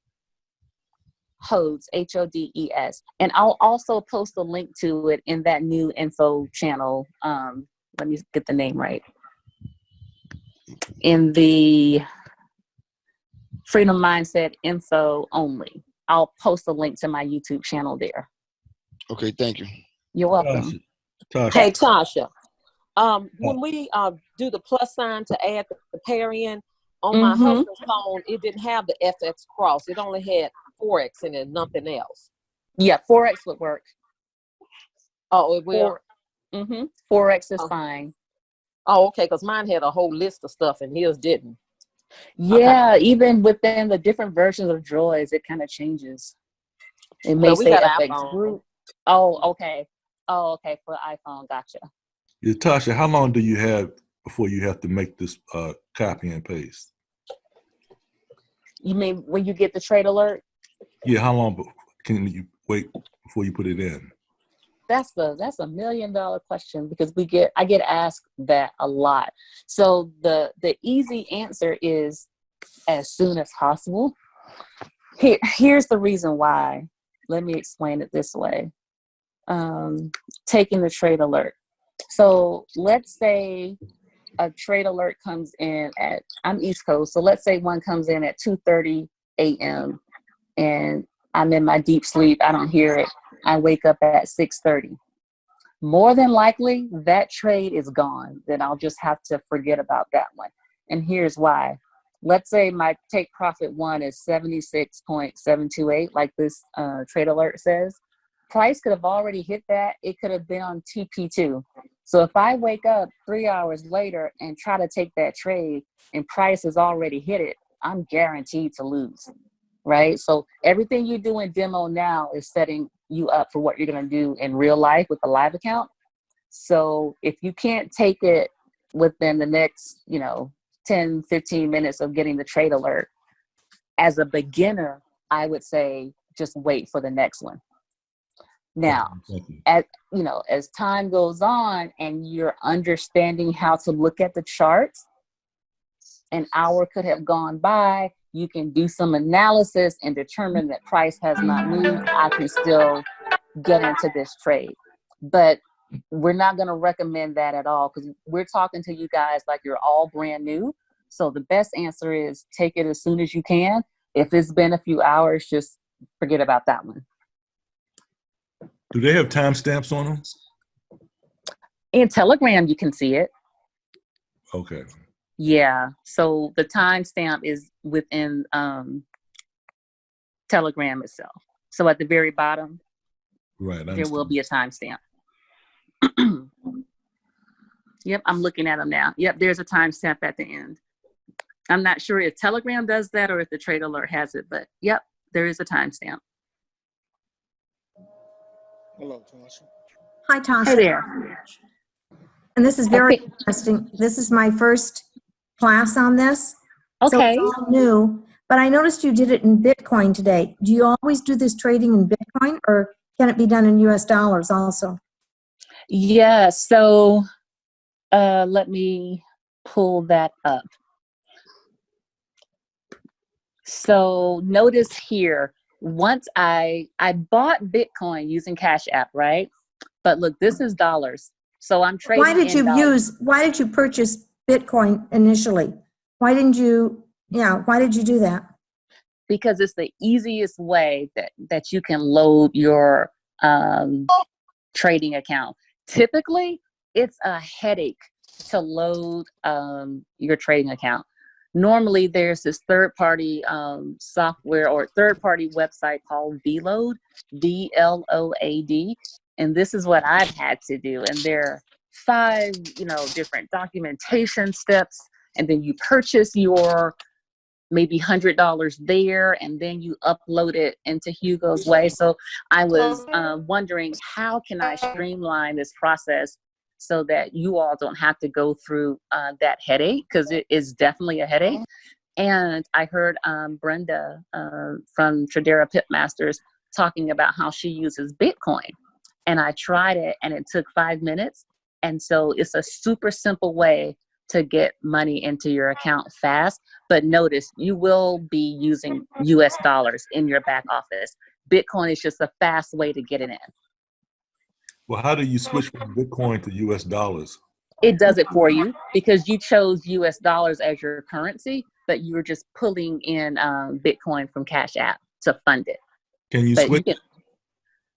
Hodes, Hodes. And I'll also post a link to it in that new info channel. Let me get the name right. In the Freedom Mindset info only. I'll post a link to my YouTube channel there. Okay, thank you. You're welcome. Tasha. Hey, Tasha. When we do the plus sign to add the pair in, on my husband's phone, it didn't have the FX cross. It only had Forex in it, nothing else. Yeah, Forex would work. Oh, it will. Forex is Oh. fine. Oh, okay, because mine had a whole list of stuff and his didn't. Yeah, even within the different versions of Droids, it kind of changes. It may Well, we say got an FX iPhone. Group. Oh, okay. Oh, okay, for iPhone, gotcha. Yeah, Tasha, how long do you have before you have to make this copy and paste? You mean when you get the trade alert? Yeah, how long can you wait before you put it in? That's $1 million question, because I get asked that a lot. So the easy answer is as soon as possible. Here's the reason why. Let me explain it this way. Taking the trade alert. So let's say a trade alert comes in I'm East Coast, so let's say one comes in at 2:30 a.m. and I'm in my deep sleep. I don't hear it. I wake up at 6:30. More than likely, that trade is gone. Then I'll just have to forget about that one. And here's why. Let's say my take profit one is 76.728, like this trade alert says. Price could have already hit that. It could have been on TP2. So if I wake up 3 hours later and try to take that trade and price has already hit it, I'm guaranteed to lose, right? So everything you do in demo now is setting you up for what you're going to do in real life with a live account. So if you can't take it within the next, 10, 15 minutes of getting the trade alert, as a beginner, I would say just wait for the next one. Now, as time goes on and you're understanding how to look at the charts, an hour could have gone by, you can do some analysis and determine that price has not moved. I can still get into this trade. But we're not going to recommend that at all, because we're talking to you guys like you're all brand new. So the best answer is take it as soon as you can. If it's been a few hours, just forget about that one. Do they have timestamps on them? In Telegram, you can see it. Okay. Yeah. So the timestamp is within Telegram itself. So at the very bottom, right, there will be a timestamp. Yep, I'm looking at them now. Yep, there's a timestamp at the end. I'm not sure if Telegram does that or if the trade alert has it, but yep, there is a timestamp. Hello, Tasha. Hi, Tasha. Hey there. And this is very interesting. This is my first class on this. Okay. So it's all new, but I noticed you did it in Bitcoin today. Do you always do this trading in Bitcoin, or can it be done in US dollars also? Yeah, so let me pull that up. So notice here, once I bought Bitcoin using Cash App, right? But look, this is dollars. So I'm trading. Why did you purchase Bitcoin initially? Why did you do that? Because it's the easiest way that you can load your trading account. Typically, it's a headache to load your trading account. Normally, there's this third-party software or third-party website called VLOAD, VLOAD, and this is what I've had to do. And there are 5, different documentation steps, and then you purchase your maybe $100 there, and then you upload it into Hugosway. So I was wondering, how can I streamline this process so that you all don't have to go through that headache, because it is definitely a headache. And I heard Brenda from Tradera Pitmasters talking about how she uses Bitcoin. And I tried it, and it took 5 minutes. And so it's a super simple way to get money into your account fast. But notice, you will be using US dollars in your back office. Bitcoin is just a fast way to get it in. Well, how do you switch from Bitcoin to US dollars? It does it for you because you chose US dollars as your currency, but you're just pulling in Bitcoin from Cash App to fund it. Can you switch?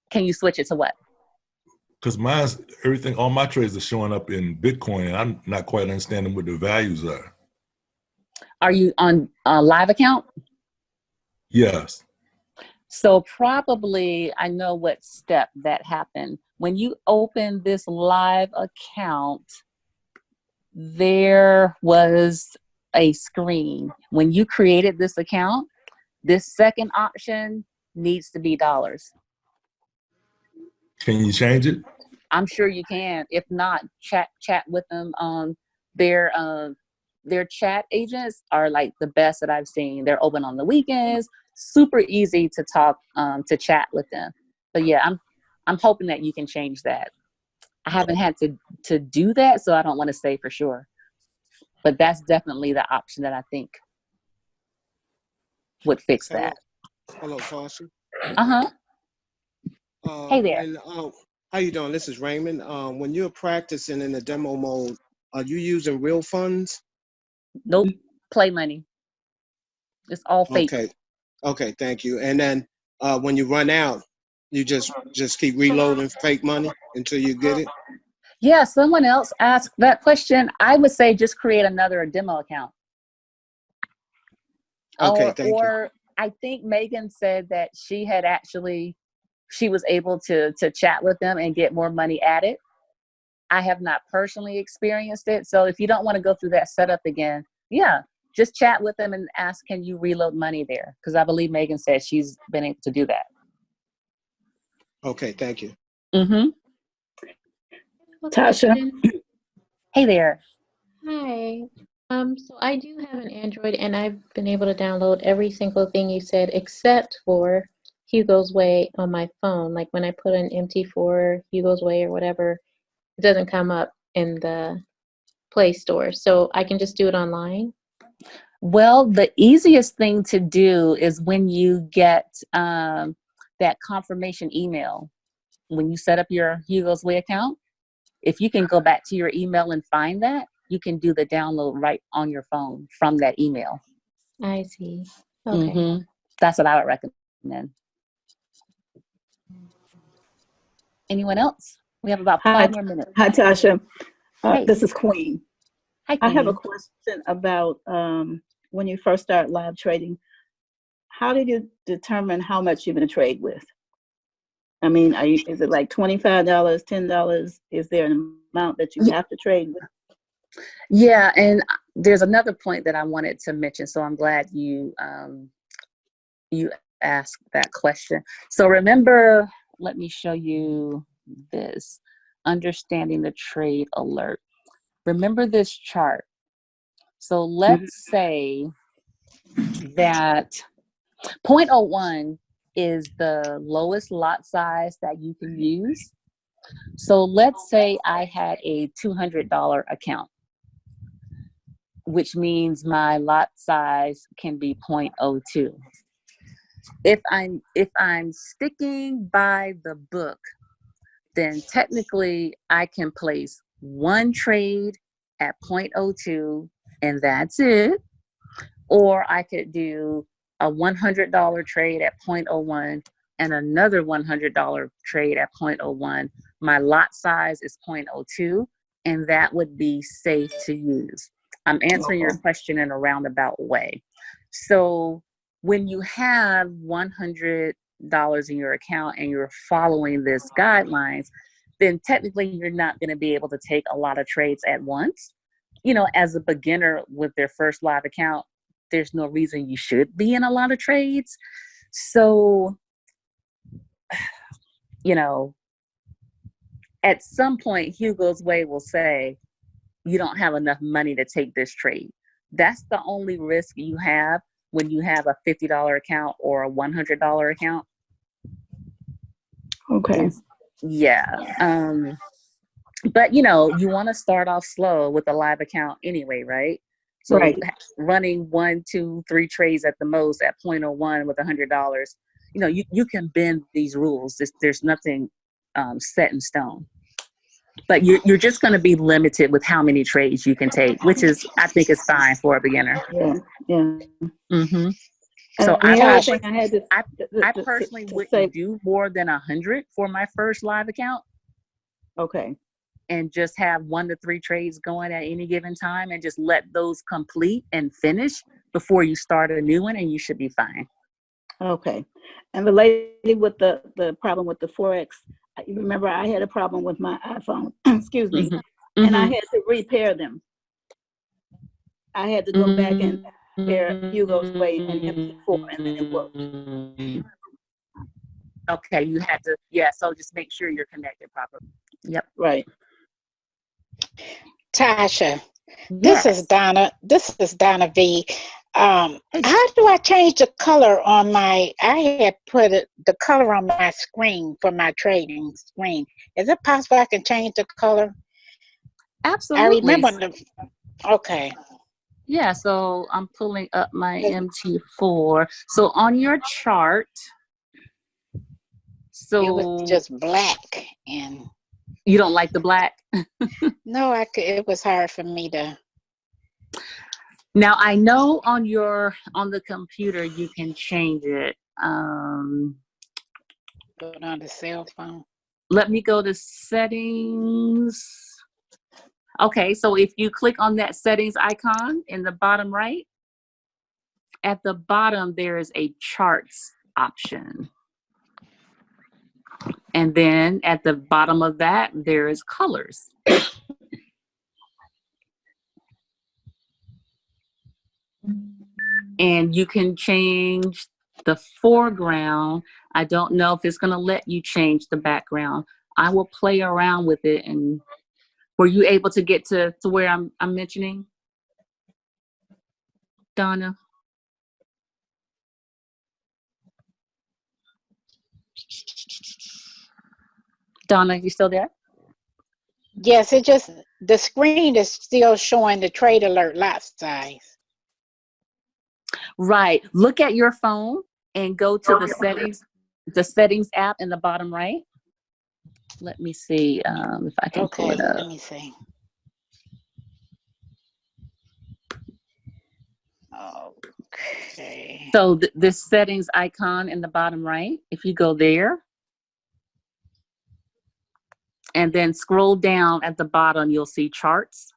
Can you switch it to what? Because all my trades are showing up in Bitcoin, and I'm not quite understanding what the values are. Are you on a live account? Yes. So probably I know what step that happened. When you open this live account, there was a screen. When you created this account, this second option needs to be dollars. Can you change it? I'm sure you can. If not, chat with them. Their chat agents are like the best that I've seen. They're open on the weekends. Super easy to talk to chat with them. But yeah, I'm hoping that you can change that. I haven't had to do that, so I don't want to say for sure. But that's definitely the option that I think would fix that. Hello, Tasha. Uh-huh. Hey there. And how you doing? This is Raymond. When you're practicing in the demo mode, are you using real funds? Nope. Play money. It's all fake. Okay, thank you. And then when you run out, you just keep reloading fake money until you get it? Yeah, someone else asked that question. I would say just create another demo account. Okay, thank you. Or I think Megan said that she was able to chat with them and get more money added. I have not personally experienced it. So if you don't want to go through that setup again, yeah, just chat with them and ask, can you reload money there? Because I believe Megan said she's been able to do that. Okay, thank you. Mm-hmm. Tasha. Hey there. Hi. So I do have an Android and I've been able to download every single thing you said except for Hugosway on my phone. Like when I put in MT4 Hugosway or whatever, it doesn't come up in the Play Store. So I can just do it online. Well, the easiest thing to do is when you get that confirmation email, when you set up your Hugosway account, if you can go back to your email and find that, you can do the download right on your phone from that email. I see. Okay. Mm-hmm. That's what I would recommend. Anyone else? We have about 5 more minutes. Hi, Tasha. Hey. This is Queen. Hi, Queen. I have a question about when you first start live trading. How did you determine how much you're going to trade with? I mean, is it like $25, $10? Is there an amount that you have to trade with? Yeah, and there's another point that I wanted to mention, so I'm glad you asked that question. So remember, let me show you this, understanding the trade alert. Remember this chart. So let's say that 0.01 is the lowest lot size that you can use. So let's say I had a $200 account, which means my lot size can be 0.02. If I'm sticking by the book, then technically I can place one trade at 0.02 and that's it. Or I could do a $100 trade at 0.01 and another $100 trade at 0.01. My lot size is 0.02 and that would be safe to use. I'm answering your question in a roundabout way. So when you have $100 in your account and you're following this guidelines, then technically you're not going to be able to take a lot of trades at once. You know, as a beginner with their first live account, there's no reason you should be in a lot of trades. So, you know, at some point, Hugosway will say, you don't have enough money to take this trade. That's the only risk you have when you have a $50 account or a $100 account. Okay. Yeah. But, you know, you want to start off slow with a live account anyway, right? So running 1, 2, 3 trades at the most at 0.01 with $100, you know, you can bend these rules. There's nothing set in stone. But you're just going to be limited with how many trades you can take, which is, I think, is fine for a beginner. Yeah. Mm-hmm. So I personally wouldn't do more than 100 for my first live account. Okay. And just have 1 to 3 trades going at any given time and just let those complete and finish before you start a new one, and you should be fine. Okay. And the lady with the problem with the Forex, you remember I had a problem with my iPhone, excuse me, and I had to repair them. I had to go back and pair Hugosway and MT4, and then it worked. Okay, you had to, yeah, so just make sure you're connected properly. Yep. Right. Tasha, Yes. this is Donna. This is Donna V. Hey. How do I change the color on my? I had put the color on my screen for my trading screen. Is it possible I can change the color? Absolutely. I remember okay. Yeah, so I'm pulling up my MT4. So on your chart, so It was just black, and you don't like the black? no, it was hard for me to. Now I know on the computer you can change it. Go on the cell phone. Let me go to settings. Okay, so if you click on that settings icon in the bottom right, at the bottom there is a charts option. And then at the bottom of that, there is colors. And you can change the foreground. I don't know if it's going to let you change the background. I will play around with it. And were you able to get to where I'm mentioning, Donna? Donna, you still there? Yes, the screen is still showing the trade alert lot size. Right. Look at your phone and go to the settings app in the bottom right. Let me see if I can pull it up. Let me see. Okay. So this settings icon in the bottom right, if you go there, and then scroll down at the bottom, you'll see charts.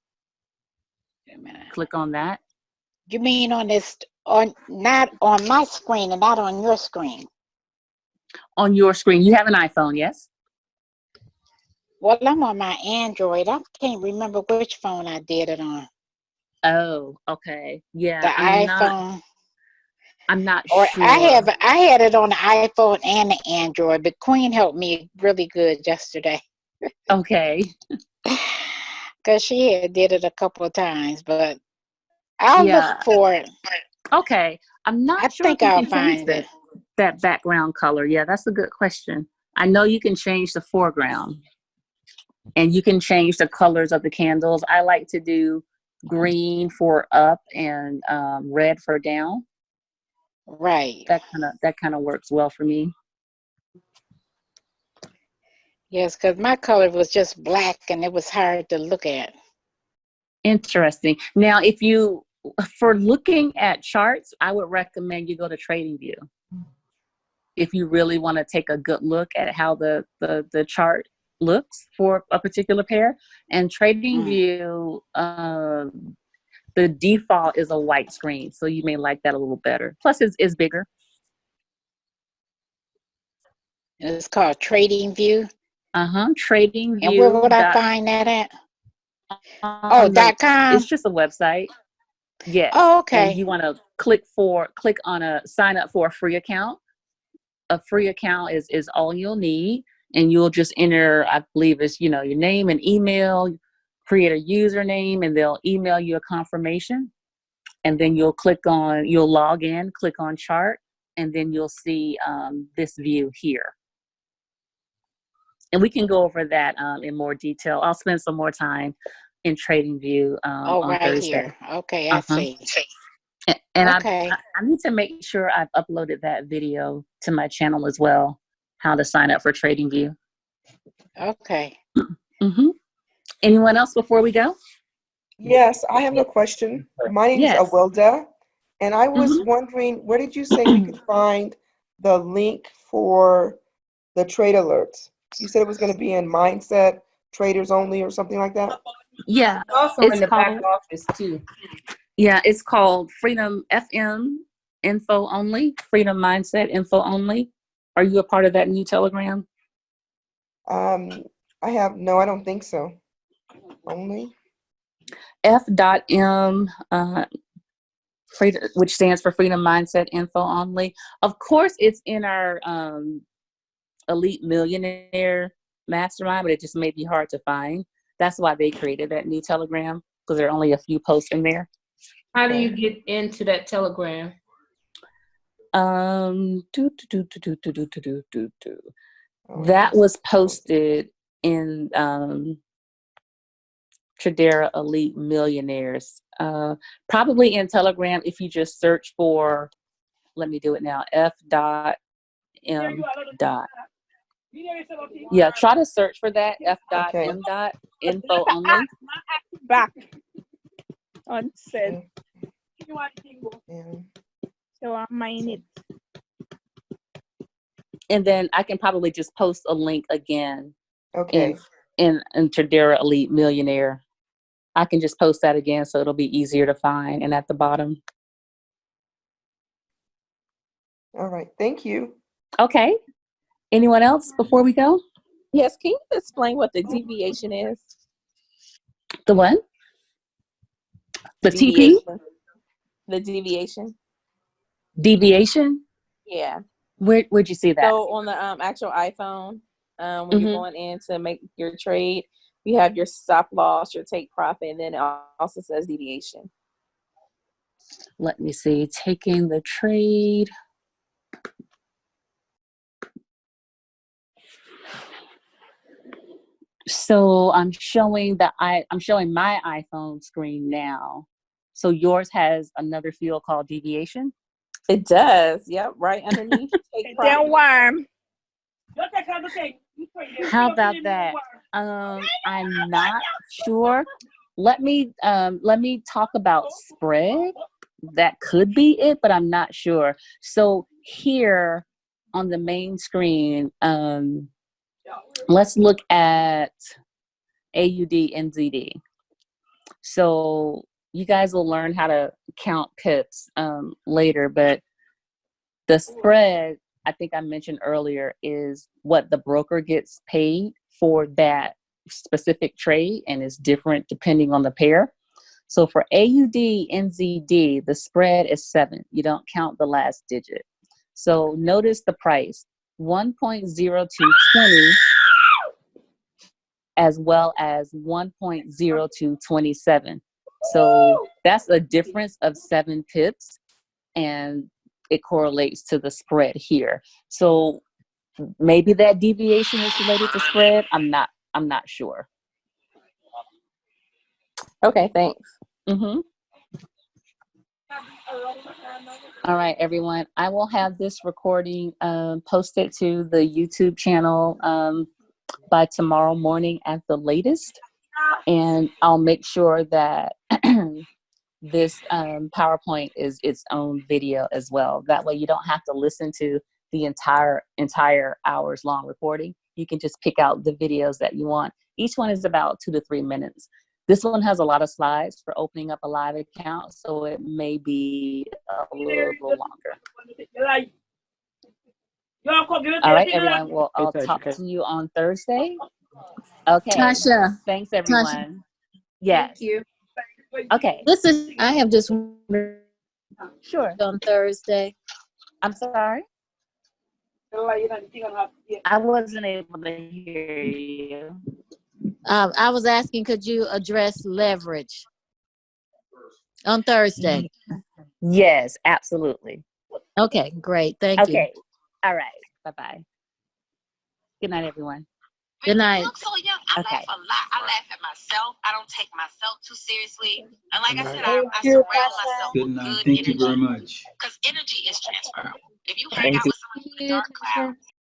Wait a minute. Click on that. You mean not on my screen and not on your screen? On your screen. You have an iPhone, yes? Well, I'm on my Android. I can't remember which phone I did it on. Oh, okay. Yeah. The iPhone. I'm not or sure. I had it on the iPhone and the Android, but Queen helped me really good yesterday. Okay. Because she had did it a couple of times, but I'll look for it. Okay. I'm not sure think if you I'll can change find that background color. Yeah, that's a good question. I know you can change the foreground and you can change the colors of the candles. I like to do green for up and red for down. Right. That kind of works well for me. Yes, because my color was just black and it was hard to look at. Interesting. Now, for looking at charts, I would recommend you go to TradingView. If you really want to take a good look at how the chart looks for a particular pair. And TradingView, the default is a white screen, so you may like that a little better. Plus, it's bigger. It's called TradingView. TradingView. And where would I find that at? .com. It's just a website. Yes. Oh, okay. And you want to click on a sign up for a free account. A free account is all you'll need, and you'll just enter, I believe it's, your name and email, create a username, and they'll email you a confirmation. And then you'll log in, click on chart, and then you'll see this view here. And we can go over that in more detail. I'll spend some more time in TradingView on right Thursday. Here. Okay, I see. And okay. I need to make sure I've uploaded that video to my channel as well, how to sign up for TradingView. Okay. Anyone else before we go? Yes, I have a question. My name is Awilda, and I was wondering, where did you say we could find the link for the trade alerts? You said it was going to be in Mindset, Traders Only, or something like that? Yeah. Also in the back office too. Yeah, it's called Freedom FM info only, freedom mindset info only. Are you a part of that new Telegram? No, I don't think so. Only? F.M, which stands for Freedom Mindset Info Only. Of course, it's in our Elite Millionaire Mastermind, but it just may be hard to find. That's why they created that new Telegram, because there are only a few posts in there. How do you get into that Telegram? That was posted in Tradera Elite Millionaires. Probably in Telegram if you just search for, let me do it now, F.M. Yeah, try to search for that, F.M. Info only. Back on said. So I mine it. And then I can probably just post a link again. Okay. In Tradera Elite Millionaire. I can just post that again so it'll be easier to find, and at the bottom. All right. Thank you. Okay. Anyone else before we go? Yes, can you explain what the deviation is? The what? The TP? Deviation. The deviation. Deviation? Yeah. Where'd you see that? So on the actual iPhone, when you're going in to make your trade, you have your stop loss, your take profit, and then it also says deviation. Let me see. Taking the trade. So I'm showing I'm showing my iPhone screen now. So yours has another field called deviation? It does. Yep, right underneath. Take profit. Warm. How about that? I'm not sure. Let me talk about spread. That could be it, but I'm not sure. So here on the main screen, let's look at AUD NZD. So you guys will learn how to count pips later, but the spread, I think I mentioned earlier, is what the broker gets paid for that specific trade, and is different depending on the pair. So for AUD NZD, the spread is 7. You don't count the last digit. So notice the price, 1.0220 as well as 1.0227. So that's a difference of 7 pips, and it correlates to the spread here. So maybe that deviation is related to spread. I'm not sure. Okay, thanks. All right, everyone. I will have this recording posted to the YouTube channel by tomorrow morning at the latest. And I'll make sure that this PowerPoint is its own video as well. That way you don't have to listen to the entire hours long recording. You can just pick out the videos that you want. Each one is about 2 to 3 minutes. This one has a lot of slides for opening up a live account, so it may be a little longer. All right, everyone. Well, I'll talk to you on Thursday. Okay. Tasha. Thanks, everyone. Tasha. Yes. Thank you. Okay. I have just sure on Thursday. I'm sorry. I wasn't able to hear you. I was asking, could you address leverage on Thursday? Yes, absolutely. Okay, great. Thank you. Okay. All right. Bye-bye. Good night, everyone. Good night. You look so young. I laugh a lot. I laugh at myself. I don't take myself too seriously. And like I said, I surround myself with good energy. Thank you very much. Because energy is transferable. If you hang out with someone with a dark cloud,